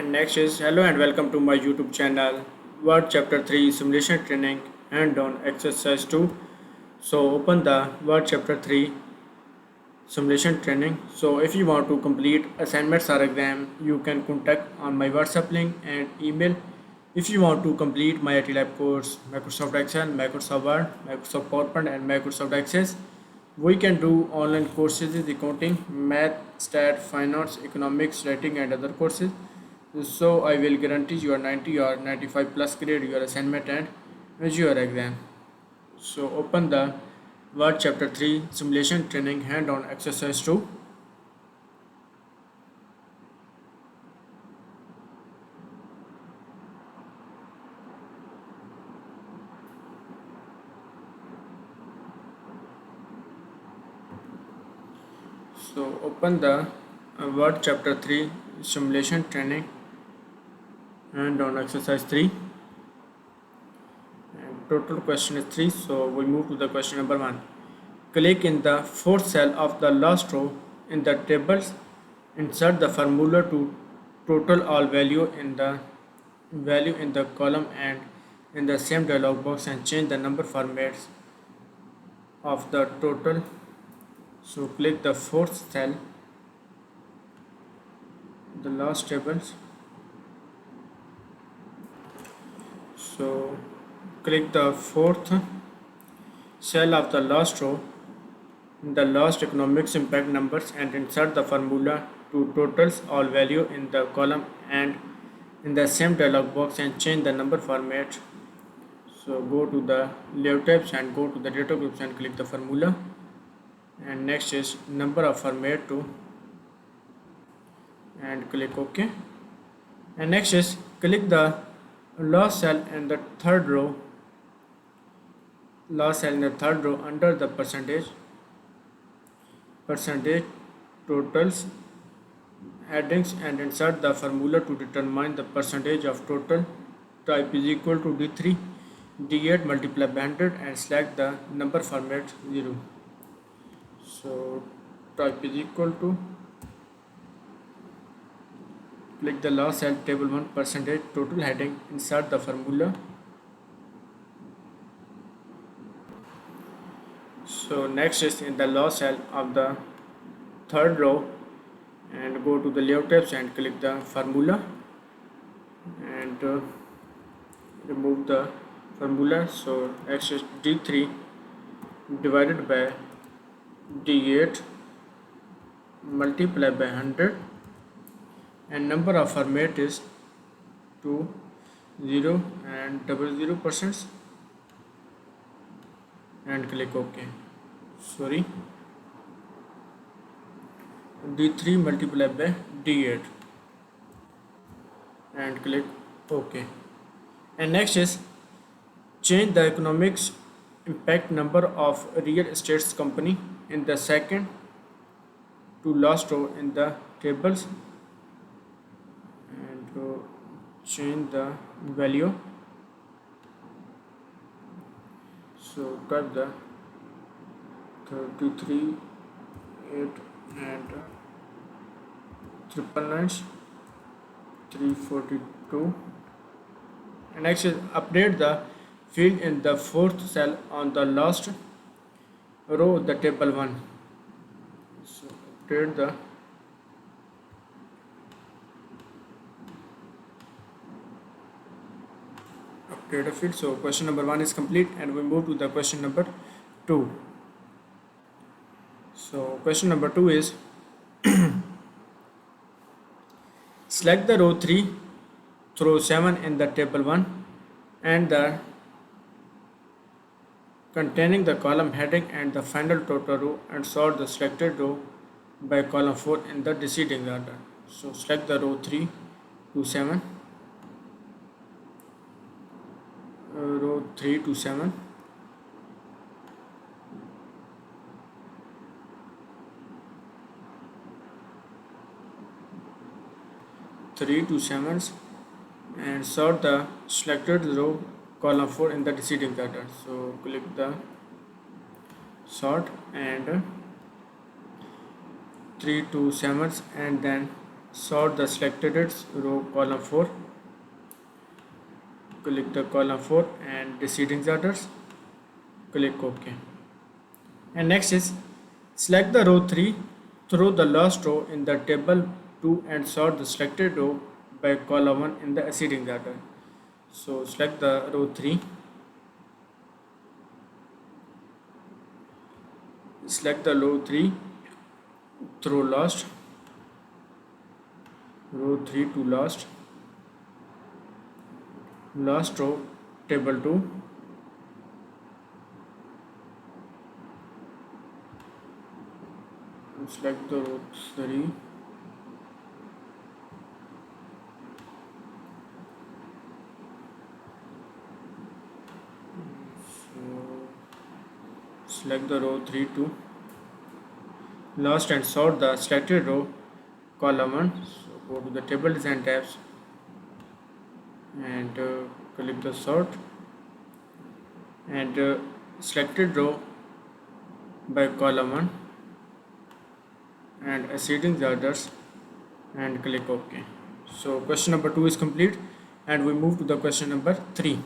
And next is hello and welcome to my YouTube channel. Word chapter 3 simulation training hand on exercise 2. So open the word chapter 3 simulation training. So if you want to complete assignments or exam, you can contact on my WhatsApp link and email. If you want to complete my IT Lab course, Microsoft Excel, Microsoft Word, Microsoft PowerPoint and Microsoft Access, we can do online courses in accounting, math, stat, finance, economics, writing and other courses. So I will guarantee your 90 or 95 plus grade your assignment and your exam. So open the Word chapter 3 simulation training hand on exercise 2. So open the Word chapter 3 simulation training hand on exercise 3. And total question is 3. So we move to the question number 1. Click in the fourth cell of the last row in the tables. Insert the formula to total all value in the column and in the same dialog box and change the number formats of the total. So click the fourth cell, the last tables. So click the fourth cell of the last row in the last economics impact numbers and insert the formula to totals all value in the column and in the same dialog box and change the number format. So go to the layout tabs and go to the data groups and click the formula, and next is number of format to and click OK. And next is click the last cell in the third row under the percentage totals headings and insert the formula to determine the percentage of total. Type is equal to D3 D8 multiplied by 100 and select the number format 0. So type is equal to, click the last cell table 1 percentage total heading, insert the formula. So next is in the last cell of the third row and go to the layout tabs and click the formula and remove the formula. So x is D3 divided by D8 multiplied by 100 and number of format is 2, 0 and 00% and click OK. Sorry, D3 multiplied by D8 and click OK. And next is change the economics impact number of real estate company in the second to last row in the tables and change the value. So type the 33 8 and 999 342 and next is update the field in the fourth cell on the last row the table 1. So update the field. So question number 1 is complete and we move to the question number 2. So question number 2 is select the row 3 through 7 in the table 1 and the containing the column heading and the final total row and sort the selected row by column 4 in the descending order. So select the row 3 to 7, row 3 to 7, and sort the selected row column 4 in the descending order. So click the sort and 3 to 7 and then sort the selected row column 4. Click the column 4 and descending orders. Click OK. And next is select the row 3, throw the last row in the table 2 and sort the selected row by column 1 in the ascending order. So select the row 3, select the row 3, throw last, row 3 to last row, table 2, select the row 3, select the row 3 to last and sort the selected row column 1. So go to the table design tabs and click the sort and selected row by column 1 and ascending the others and click OK. So question number 2 is complete and we move to the question number 3.